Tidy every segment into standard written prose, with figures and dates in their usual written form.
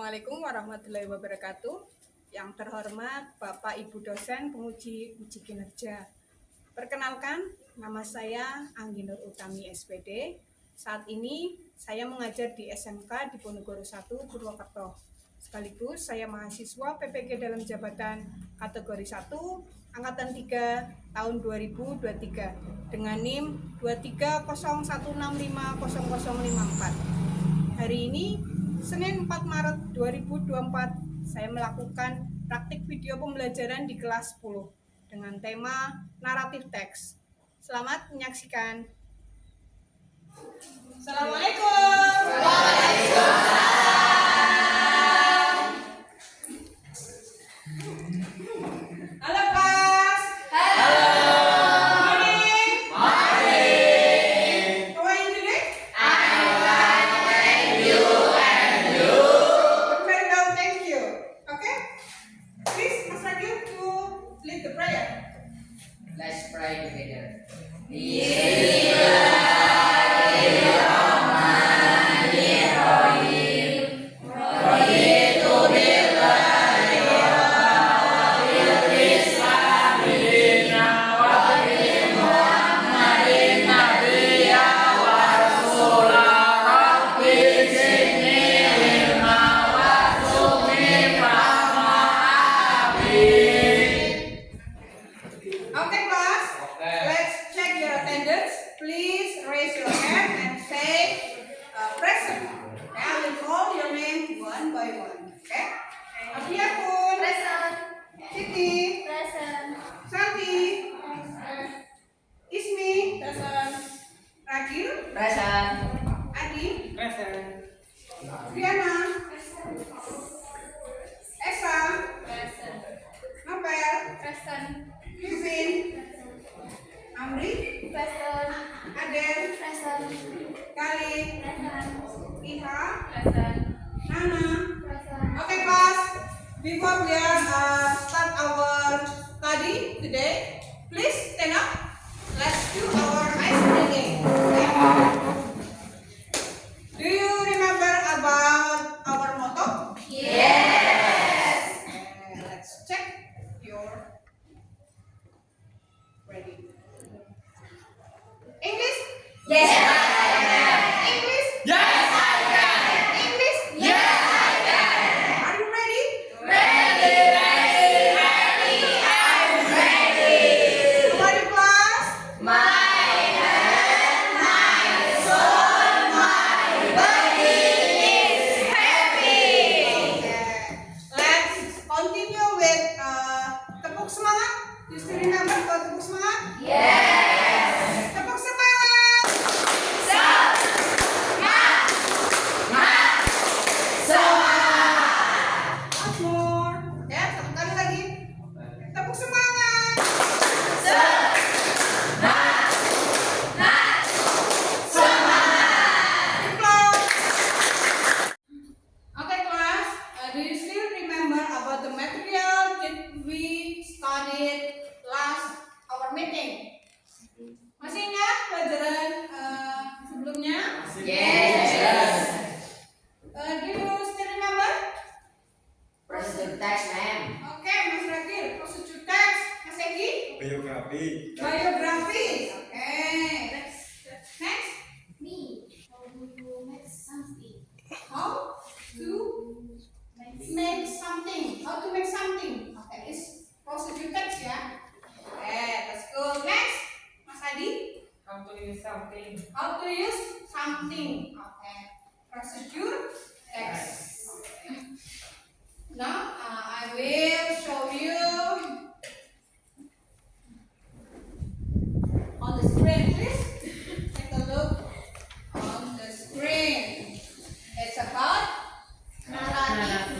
Assalamualaikum warahmatullahi wabarakatuh. Yang terhormat Bapak Ibu dosen penguji uji kinerja. Perkenalkan, nama saya Anggi Nur Utami SPD. Saat ini saya mengajar di SMK Diponegoro 1 Purwokerto. Sekaligus saya mahasiswa PPG dalam jabatan kategori 1 angkatan 3 tahun 2023 dengan NIM 23016500054. Hari ini Senin 4 Maret 2024 saya melakukan praktik video pembelajaran di kelas 10 dengan tema naratif teks. Selamat menyaksikan. Assalamualaikum. Halo kelas. Halo. Morning. Morning. How are you today? I'm fine, thank you. And you? Very well, thank you. Okay. Please ask Ragil to lead the prayer. Let's pray together. Okay, class. Let's check your attendance. Please raise your hand and say present. Okay, I will call your name one by one. Okay. Afiatun. Present. Siti. Present. Santi. Present. Ismi. Present. Ragil. Present. Adi. Present. Riana. Esa. Present. Nopel. Present. Vivin. Amri. Present. Adel. Present. Kali. Present. Iha. Present. Nana. Present. Okay, class. Before we start our study today, please stand up. Let's do our ice breathing. Okay? Do you remember about our motto? Yes. Okay, let's check your ready. English? Yes. English? Yes, I can. English? Yes, I can. Are you ready? Ready, ready, ready. I'm ready. How are you, class? My head, my soul, my body is happy. Okay. Let's continue with tepuk semangat. You still remember about tepuk semangat? Yes. Tepuk semangat. Once more. Ya, satu kali lagi. Tepuk semangat. Applause. Okay, class. Do you still remember about the material that we studied last our meeting? Masih ingat pelajaran sebelumnya? Yes. Do you still remember? Present text, ma'am. Oke, Mas Ragil, procedure text. Mas Egi? Biografi. Biografi. Oke. Next. Me. How do you make something? How to make something. How to make something. Oke, is procedure text ya. Oke, let's go. Next. Mas Adi. How to use something? How to use something. Oke. Procedure text. Now, I will show you on the screen, please. Take a look on the screen. It's about narrative.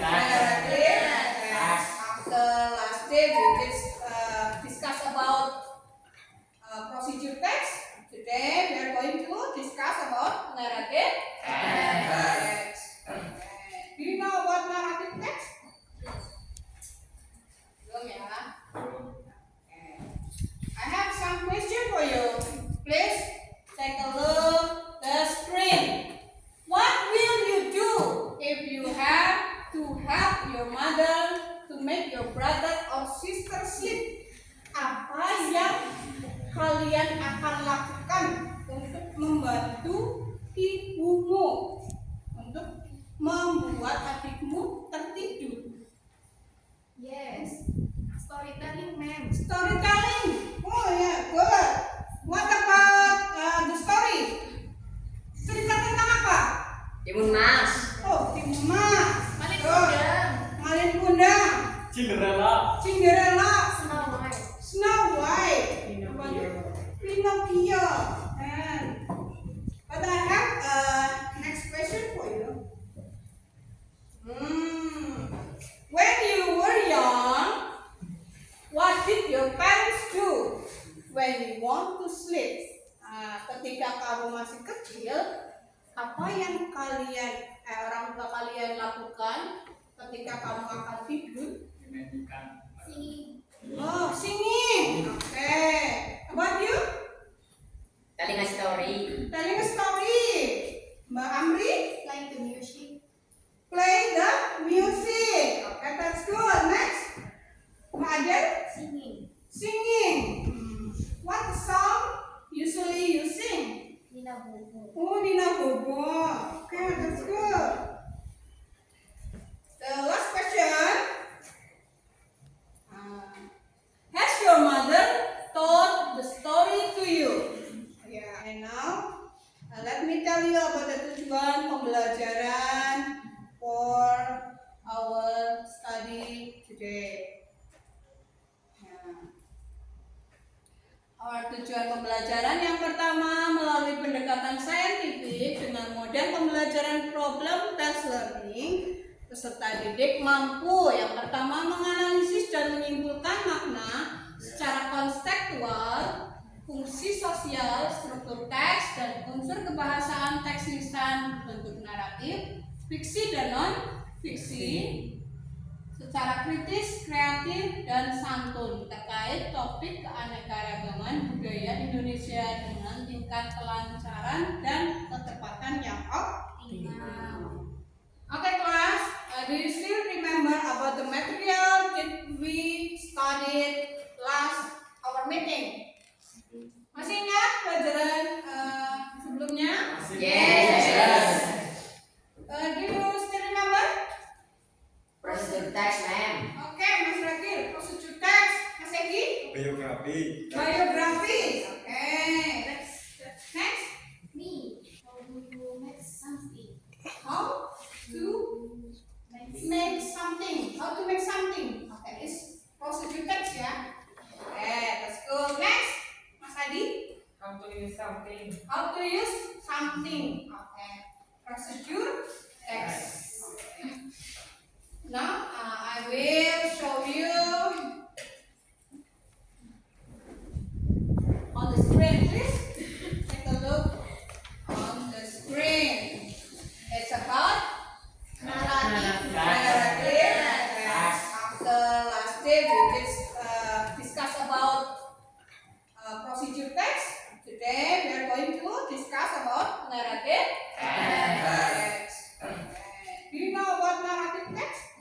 After last day, we just discuss about procedure text. Today, we are going to discuss about narrative text. Okay. Do you know about narrative text? Belum ya? Okay. I have some question for you. Please take a look the screen. What will you do if you have to brother or sister sleep. Apa yang kalian akan lakukan untuk membantu ibumu, untuk membuat adikmu tertidur? Yes. Storytelling, ma'am. Storytelling. Oh yeah, good. What about the story? Cerita tentang apa? Timun Mas. Oh, Timun Mas. Malin Good. Kundang. Malin Kundang. Cinderella. Cinderella. Snow White. Snow White. Pinocchio. Pinocchio. And but I have next question for you. When you were young, what did your parents do when you want to sleep? Ketika kamu masih kecil, apa yang orang tua kalian lakukan ketika kamu akan tidur? Menyanyikan. Singing. Oh, singing. Okay. About you? Telling a story. Telling a story. Mbak Amri? Playing the music. Play the music. Okay, that's good. Next. Mbak Adel? Singing. Singing. What song usually you sing? Nina Bobo. Oh, Nina Bobo. Okay, that's good. The last question. Has your mother told the story to you? Yeah, and now let me tell you about the tujuan pembelajaran for our study today. Our tujuan pembelajaran yang pertama melalui pendekatan saintifik dengan model pembelajaran problem-based learning, peserta didik mampu yang pertama menganalisis dan menyimpulkan makna secara konseptual, fungsi sosial, struktur teks, dan unsur kebahasaan teks lisan bentuk naratif, fiksi dan non-fiksi, secara kritis, kreatif, dan santun terkait topik keanekaragaman budaya Indonesia dengan tingkat kelancaran dan ketepatan yang optimal. Okay, class, do you still remember about the material that we studied last our meeting? Masih ingat pelajaran sebelumnya? Yes. Do you still remember? Procedure text, ma'am. Oke, Mas Rakil, procedure text. Mas Egi? Biografi. Biografi. Oke, next. Me. How do you make something? How to make something. How to make something. Oke, this procedure text ya. Oke, let's go. Next, Mas Adi. How to use something. How to use something. Oke, procedure text. Now, I will show you on the screen, please. Take a look on the screen. It's about narrative. After last day, we just discuss about procedure text. Today, we are going to discuss about narrative text. Do you know about narrative text?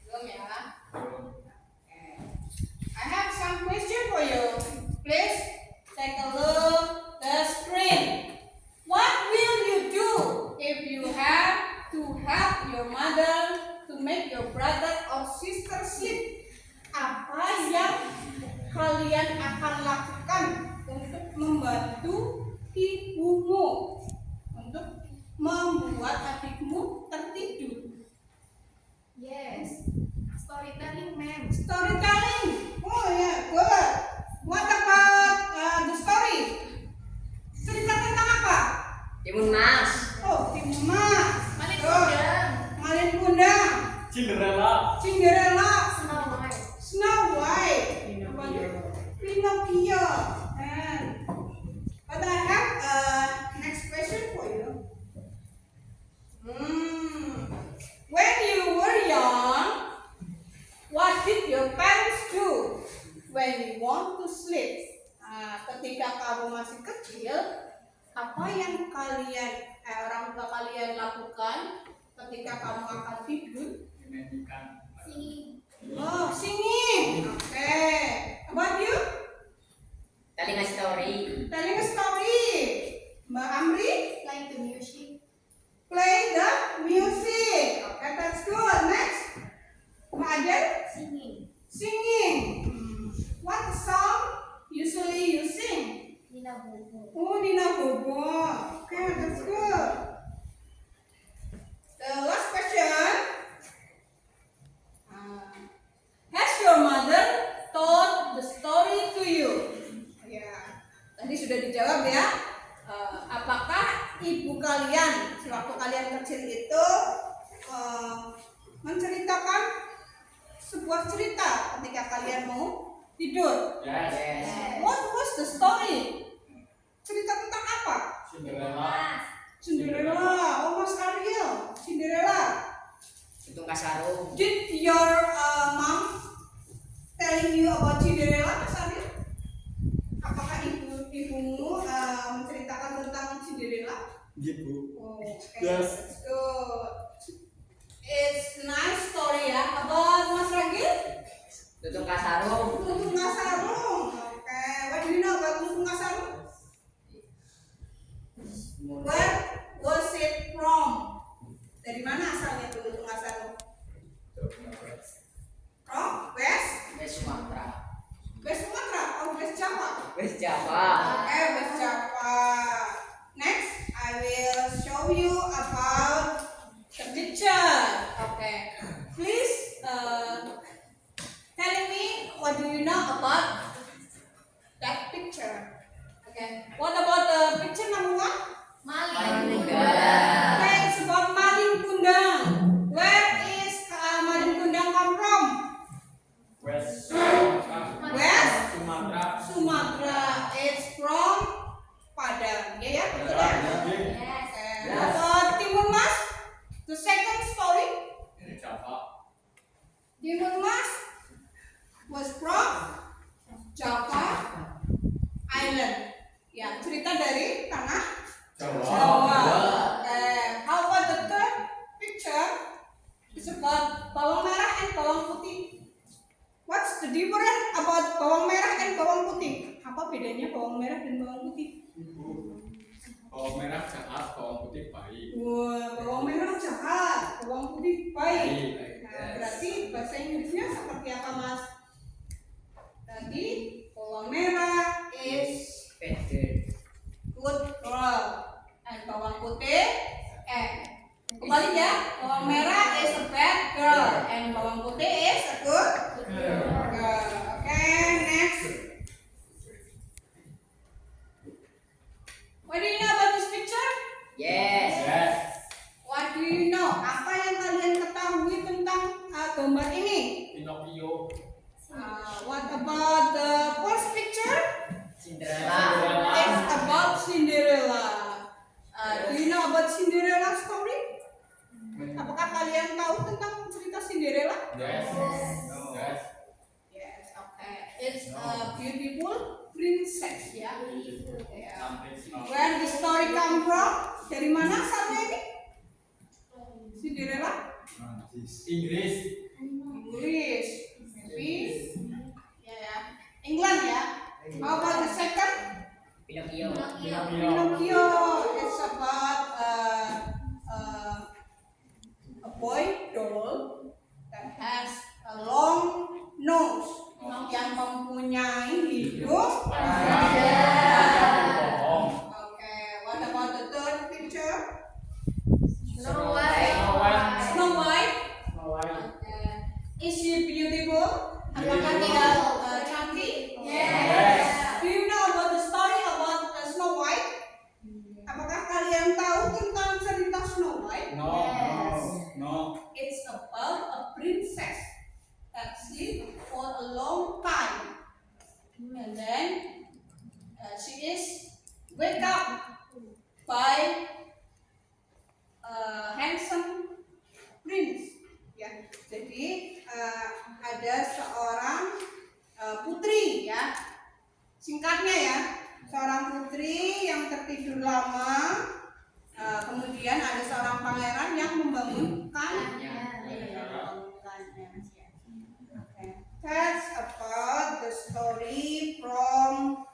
Belum ya? I have some question for you. Please take a look the screen. What will you do if you have to help your mother to make your brother or sister sleep? Apa yang kalian akan lakukan untuk membantu ibumu, untuk membuat adikmu tertidur? Yes. Storytelling, ma'am. Storytelling. Oh yeah, good. What about the story? Cerita tentang apa? Timun Mas. Oh, Timun Mas. Malin Good. Kundang. Malin Kundang. Cinderella. Cinderella. Snow White. Snow White. Pinocchio. Pinocchio. And but I have next question for you. When you were young, what did your parents do when you want to sleep? Ketika kamu masih kecil, apa yang orang tua kalian lakukan ketika kamu akan tidur? Menyanyikan. menceritakan sebuah cerita ketika kalian mau tidur. Yes. Yes. What was the story? Cerita tentang apa? Cinderella. Cinderella. Oh, Mas Ariel. Cinderella. Itu kasarung. Did your mom telling you about Cinderella, Mas Ariel? Apakah ibumu menceritakan tentang Cinderella? Gitu. Oh, okay. Yes. That's good. It's nice story ya. About Mas Ragil? Tutung kasarung. Tuntung Kasarung. Oke. What do you know about Tuntung Kasarung? Where was it from? Dari mana asalnya Tuntung Kasarung? From West? West Sumatera. West Sumatera or West Java? West Java. Okay, West Java. Next, I will show you about the picture. Okay. Please tell me what do you know about that picture. Okay. What about the picture number 1? Maling. Okay, it's about Malin Kundang. Where is Malin Kundang come from? West. West Sumatera. Sumatera. It's from Padang. Ya, betul ya? Yes. Okay. About Timun Mas, the second story. Java. Timun Mas was from Java Island. Ya, cerita dari tanah Jawa. Jawa. How about the third picture? It's about bawang merah and bawang putih. What's the difference about bawang merah and bawang putih? Apa bedanya bawang merah dan bawang putih? Bawang merah jahat, bawang putih baik. Wah, bawang merah jahat, bawang putih baik. Baik. Nah, berarti bahasa Inggrisnya seperti apa, Mas? Tadi bawang merah is Pede. good girl, and bawang putih kembali ya, bawang merah is a bad girl, and bawang putih is a good girl. Okay, next. What do you know about this picture? Yes. Yes. What do you know? Apa yang kalian ketahui tentang gambar ini? Pinocchio. What about the first picture? Cinderella. It's about Cinderella. Do you know about Cinderella story? Apakah kalian tahu tentang cerita Cinderella? Yes. Yes. Yes, okay. It's a beautiful princess, ya. Where the story come from? Dari mana asalnya ini? Cinderella? Inggris. English. Maybe. Ya. England ya. How about the second? Pinocchio. Pinocchio. It's about a boy doll that has a long nose yang mempunyai hidung. Bohong. Okay, what about the third picture? Snow White. Snow White. Snow White. Is she beautiful? Apakah dia cantik? Yes. Do you know about the story about Snow White? Apakah kalian tahu tentang cerita Snow White? No. No. It's about a princess that sleep for a long time, and then she is wake up by a handsome prince. Ya, jadi ada seorang putri ya, singkatnya ya, seorang putri yang tertidur lama, kemudian ada seorang pangeran yang membangunkannya. Okay. That's about the story from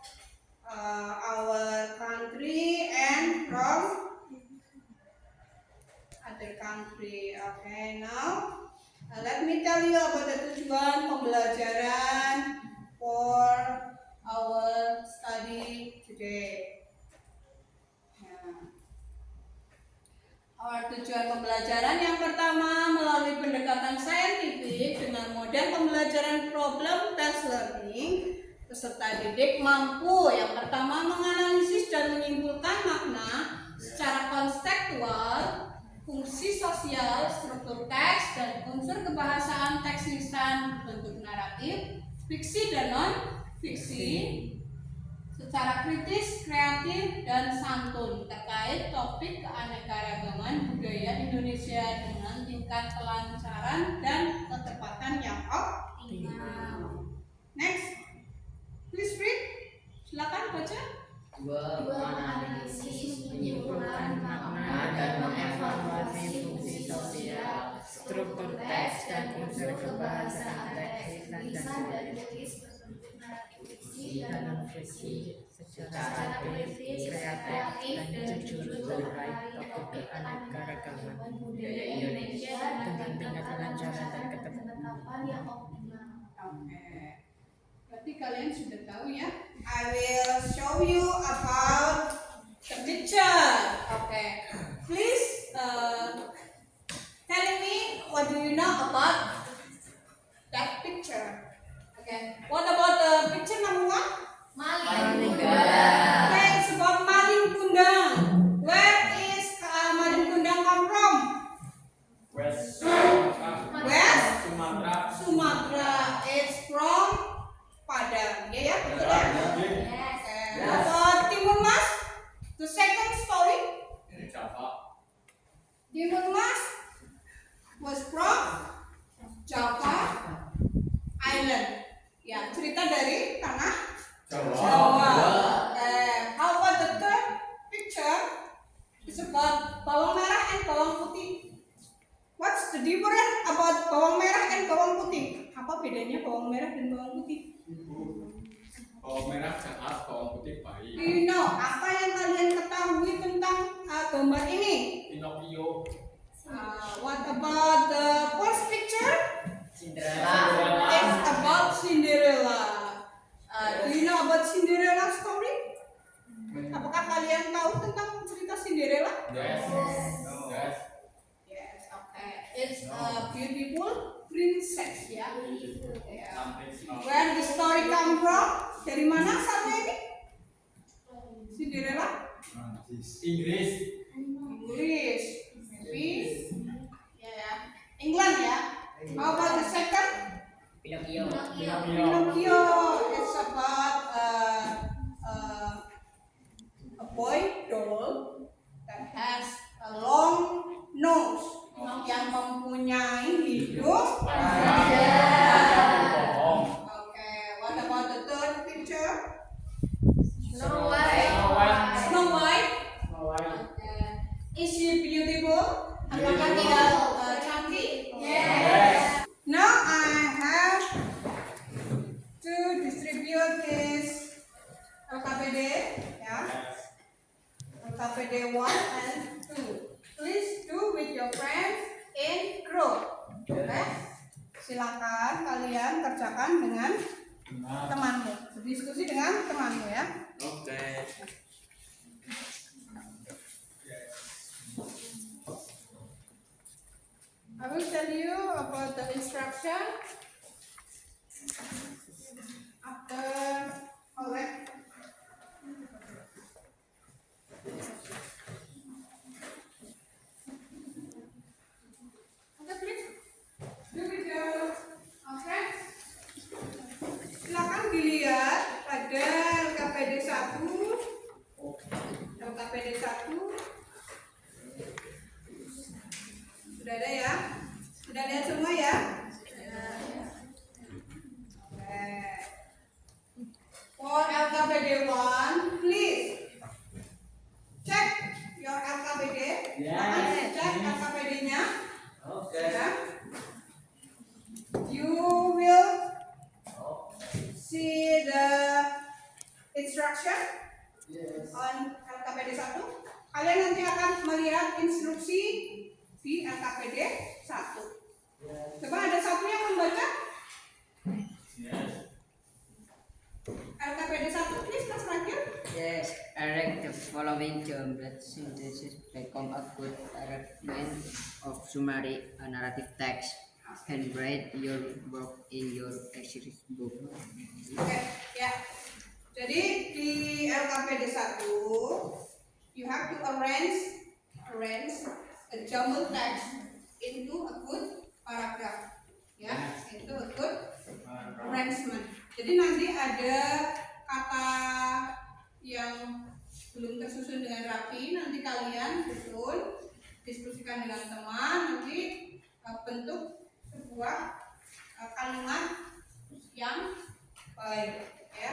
our country and from other country. Okay, now let me tell you about the tujuan pembelajaran for our study today. Our tujuan pembelajaran yang pertama melalui pendekatan saintifik dengan model pembelajaran problem based learning, peserta didik mampu yang pertama menganalisis dan menyimpulkan makna secara konseptual fungsi sosial, struktur teks, dan unsur kebahasaan teks lisan bentuk naratif, fiksi dan non-fiksi, secara kritis, kreatif, dan santun terkait topik keanekaragaman budaya Indonesia dengan tingkat kelancaran dan ketepatan yang optimal. Next, please read. Silakan baca. Dua Menganalisis, menyimpulkan makna, dan mengevaluasi fungsi sosial, struktur teks, dan unsur kebahasaan teks lisan dan tulis berbentuk naratif fiksi dan non-fiksi secara kritis, kreatif, dan jujur terkait topik keanekaragaman budaya Indonesia dengan tingkat kelancaran dan ketetapan yang optimal. Oke. Berarti kalian sudah tahu ya. I will show you about the picture. Okay. Please tell me what do you know about that picture. Okay. What about the picture number 1? Maling Okay, it's about Maling Kundang. Where is Maling Kundang come from? West West Sumatera. Sumatera. It's from Padang. Ya, betul ya? Yes. About Timur Mas, the second story. Java. Timur Mas was from Java Island. Ya, cerita dari tanah Jawa. How about the third picture? It's about bawang merah and bawang putih. What's the difference about bawang merah and bawang putih? Apa bedanya bawang merah dan bawang putih? Bawang merah jahat, bawang putih baik. Do you know apa yang kalian ketahui tentang gambar ini? Pinocchio. What about the first picture? Cinderella. It's about Cinderella. Do you know about Cinderella story? Apakah kalian tahu tentang cerita Cinderella? Yes. Yes. Yes, okay. It's a beautiful princess, ya. Yeah. Where the story come from? Dari mana asalnya ini? Cinderella? Inggris. English. Maybe. Yeah. England, ya. How about the second? Pinocchio. Pinocchio. It's about a boy doll that has a long nose yang mempunyai hidung. Okay, what about the third picture? Snow White. Snow White. Is she beautiful? Apakah dia cantik? Yes. Now I have to distribute this LKPD, ya. LKPD 1 and 2. Please do with your friends in group. Okay? Silakan kalian kerjakan dengan temanmu. Berdiskusi dengan temanmu, ya. Oke. I will tell you about the instruction after alright. Okay, please. Do with your friends. Silakan dilihat pada LKPD 1. LKPD 1. Sudah ada ya? Sudah lihat semua ya? For LKPD 1, please check your LKPD. Cek LKPD-nya. Ya. You will see the instruction on LKPD 1. Kalian nanti akan melihat instruksi di LKPD 1. Coba ada satu yang membaca. LKPD 1, please, Mas Ragil. Yes, arrange the following template synthesis become a good arrangement of summary narrative text and write your work in your exercise book. Oke, ya. Jadi di LKPD 1, you have to arrange a jumbled text into a good paragraph. Ya, itu a good arrangement. Jadi nanti ada kata yang belum tersusun dengan rapi, nanti kalian susun, diskusikan dengan teman, nanti bentuk sebuah kalimat yang baik, ya,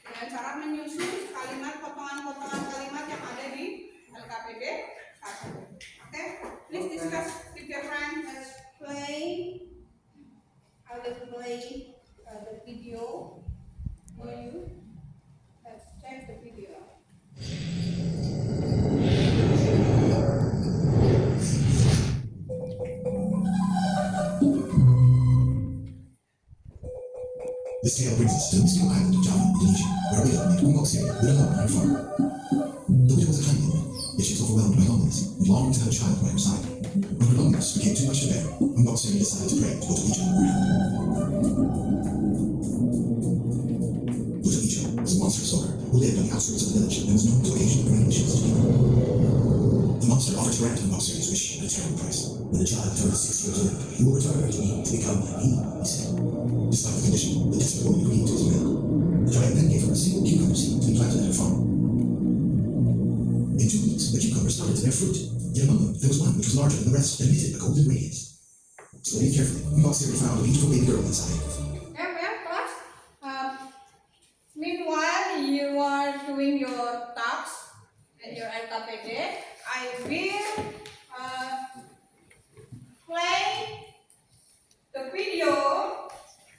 dengan cara menyusun kalimat, potongan-potongan kalimat yang ada di LKPD 1. Okay, please discuss with your friends. Let's play. I will play the video for you. Let's check the video. This tale brings us to the mystical island of Java, Indonesia, where a widow named Umbok Siri lived alone on her farm. The widow was a kind woman, yet she was overwhelmed by loneliness and longed to have a child by her side. When her loneliness became too much to bear, Umbok Siri decided to pray to Utalijo. Utalijo was a monstrous ogre who lived on the outskirts of the village and was known to occasionally bring wishes to people. The monster offered to grant Umbok Siri's wish at a terrible price. When the child turned 6 years old, he will return to me to become he said. Despite the condition, the desperate woman agreed to his demand. The giant then gave her a single cucumber seed to be planted at her farm. In 2 weeks, the cucumbers started to bear fruit. Yet among them, there was one which was larger than the rest and emitted a golden radiance. Studying carefully, Umbok Siri found a beautiful baby girl inside. Class. Meanwhile, you are doing your tasks and your LKPD. I will play the video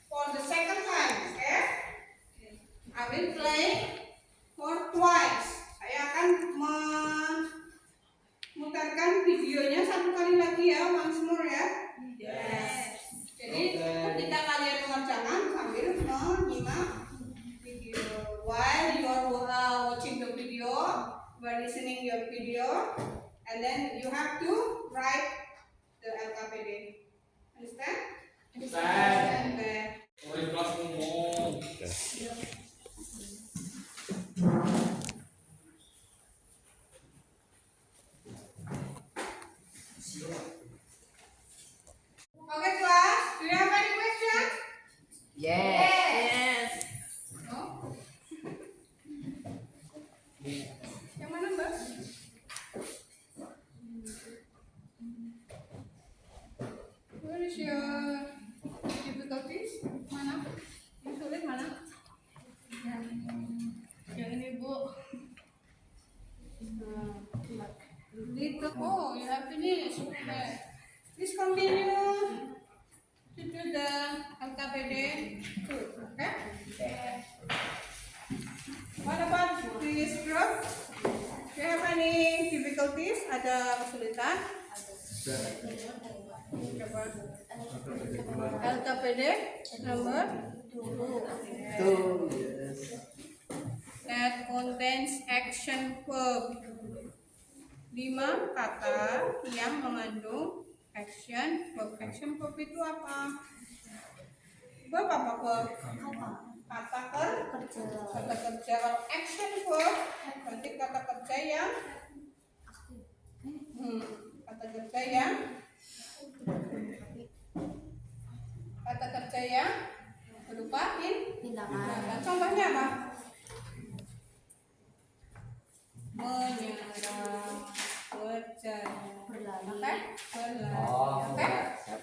for the second time, okay? I will play for twice. Saya akan memutarkan videonya 1 kali lagi ya, once more ya. Yes. Jadi ketika kalian mengerjakan sambil menyimak video, while you are watching the video, you are listening your video, and then you have to write the LKPD. Understand? Okay. Oi, kelas ngomong. Okay, class. Do you have any questions? Yes. No? Yang mana, Mbak? Where is your difficulties? Mana? Yang sulit mana? Yang ini, Bu. Itu. Oh, you have finished. Okay. Please continue to do the LKPD too. Okay? What about this group? Do you have any difficulties? Ada kesulitan? Coba. LKPD number 2. That contains action verb. 5 kata yang mengandung action verb. Action verb itu apa? Verb apa verb? Kata kerja. Kalau action verb berarti kata kerja yang berupa tindakan. Contohnya apa? Menyerang, berjalan, berlari.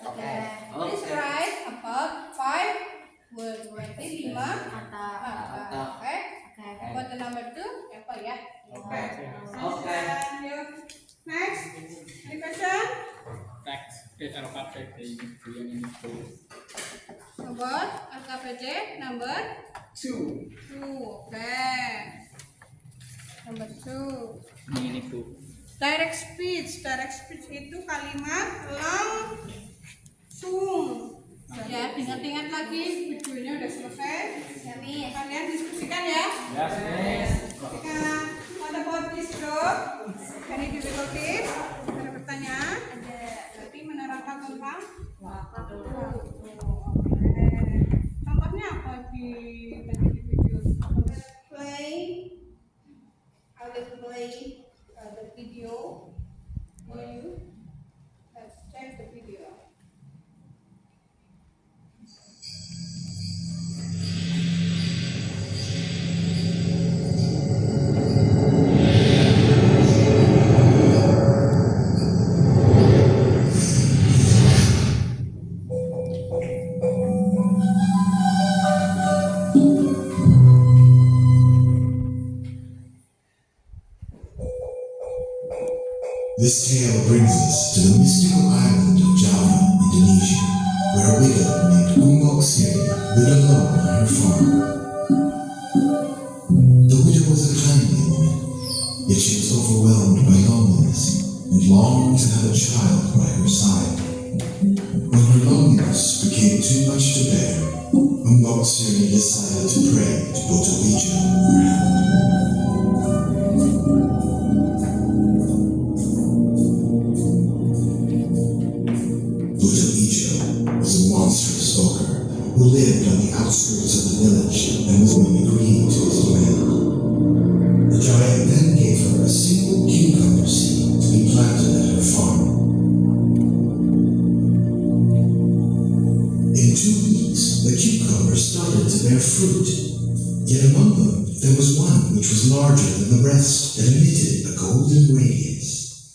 Oke. Please write about 5 words. Berarti 5 kata. Oke. About the number 2, apple ya. Oke. Next. Any question? Teks LKPD yang itu. About LKPD number 2. 2. Oke. Number 2. Ini tuh. Direct speech itu kalimat langsung. Ya, ingat-ingat lagi videonya udah selesai. Kalian diskusikan ya. Yes. What about this group? Any difficulties? Ada pertanyaan? Berarti menerangkan tentang waktu. Contohnya apa di video? I will play the video for you. This tale brings us to the mystical island of Java, Indonesia, where a widow named Umbok Siri lived alone on her farm. The widow was a kindly woman, yet she was overwhelmed by loneliness and longed to have a child by her side. When her loneliness became too much to bear, Umbok Siri decided to pray to Botowijo, her help. Botowijo was a monstrous ogre who lived on the outskirts of the village and was willing to agree to his demand. The giant then gave her a single cucumber seed to be planted at her farm. In 2 weeks, the cucumber started to bear fruit. Yet among them, there was one which was larger than the rest and emitted a golden radiance.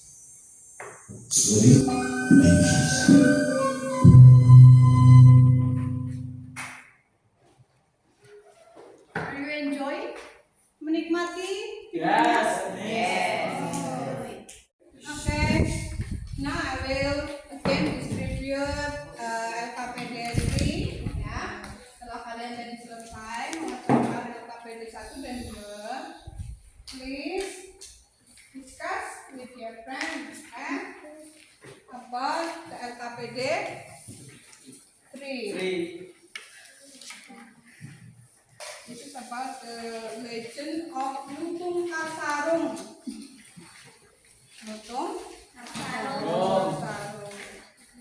Splitting in peace. Are you enjoy? Menikmati? Yes. Okay. Now I will again distribute LKPD 3 ya. Setelah kalian tadi selesai mengerjakan LKPD 1 dan 2, please discuss with your friends about the LKPD 3. This is about the legend of Lutung Kasarung. Lutung Kasarung.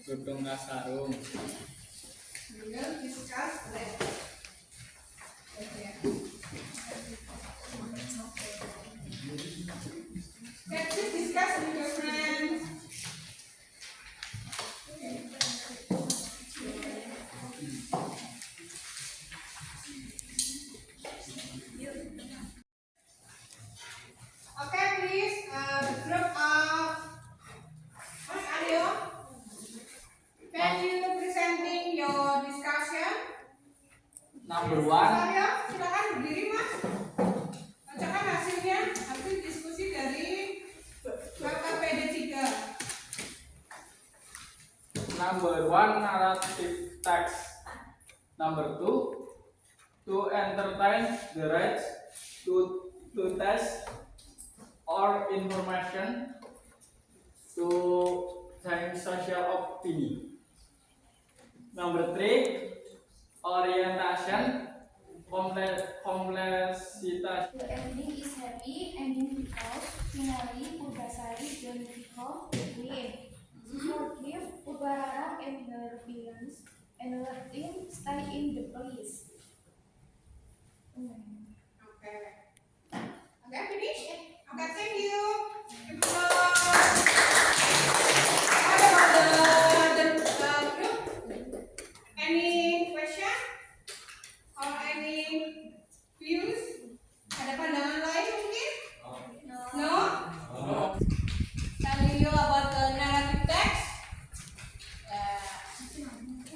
Lutung Kasarung. We will discuss that. Okay. Can you discuss with your friends? Okay, please, the group of Mas Aryo, can you presenting your discussion? Number Mas 1. Aryo, silakan berdiri Mas. Bacakan hasilnya, hasil diskusi dari LKPD 3. Number 1, narrative text. Number 2, to entertain the right to test or information to change social opinion. Number 3, orientation, complexitas. The ending is happy ending because finally Purbasari dan Viko win. She forgive Purbarara and her villains and let him stay in the place. Okay. Okay, finish? Okay, thank you. Applause. What about the group? Any question? Or any views? Ada pandangan lain mungkin? No? Telling you about the narrative text.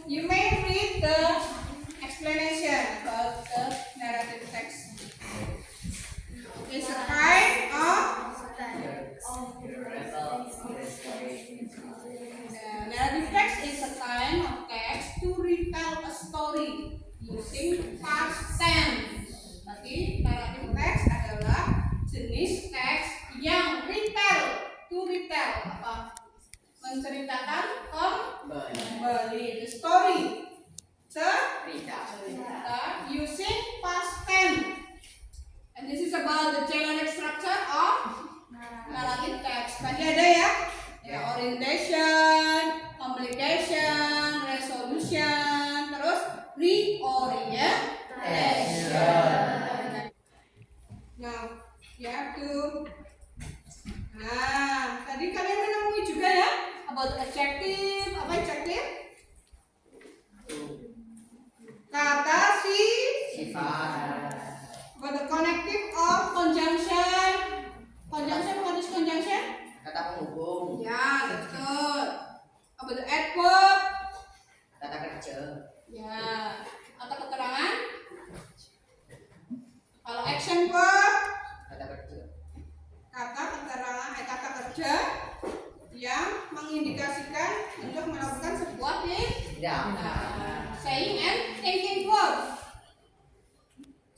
You may read the explanation about the narrative text. It's a kind of narrative text is a kind of text to retell a story using past tense. Berarti narrative text adalah jenis teks yang retell apa? Menceritakan kembali, the story, cerita using past tense. And this is about the generic structure of narrative text. Tadi ada ya, orientation, complication, resolution, terus reorientation. Now, you have to. Nah, tadi kalian menemui juga ya about adjective, apa adjective? Kata sifat. About the connective or conjunction. Conjunction, what is conjunction? Kata penghubung, Ya, betul. About the adverb. kata kerja, Ya, atau keterangan. Kalau action verb, kata kerja, kata keterangan, kata kerja.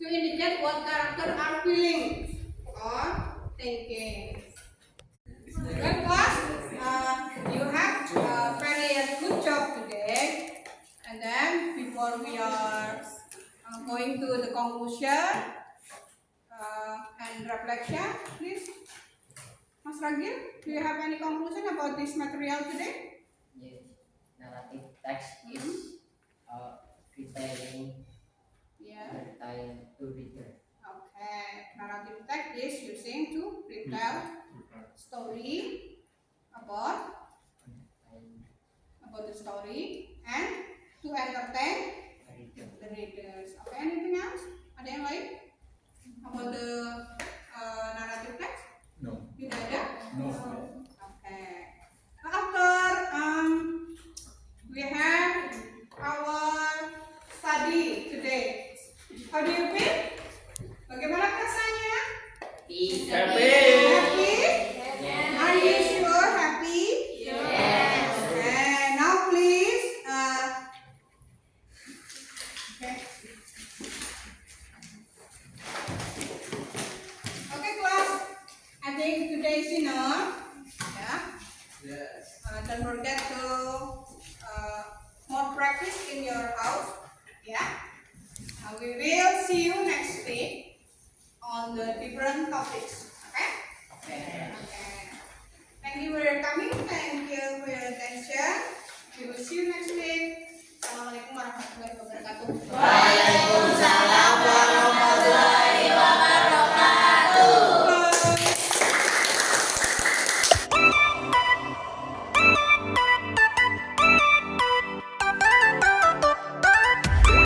to indicate what characters are feeling or thinking. Well, class, you have a very good job today. And then before we are going to the conclusion and reflection, please, Mas Ragil, do you have any conclusion about this material today? Yes, narrative text is retailing Yeah. retile to reader. Okay. Narrative text is using to retell story about the story and to entertain the readers. Okay. Anything else? Ada yang lain about the narrative text? No. Tidak ada? No. Okay. After we have our study today. How do you feel? Bagaimana rasanya? Happy. Happy? Are you sure happy? Yes. Okay. Now please. Okay. Okay, class. I think today is enough. Yeah. Yes. Don't forget to more practice in your house. Yeah. We will see you next week on the different topics. Okay? Okay. Thank you for your coming. Thank you for your attention. We will see you next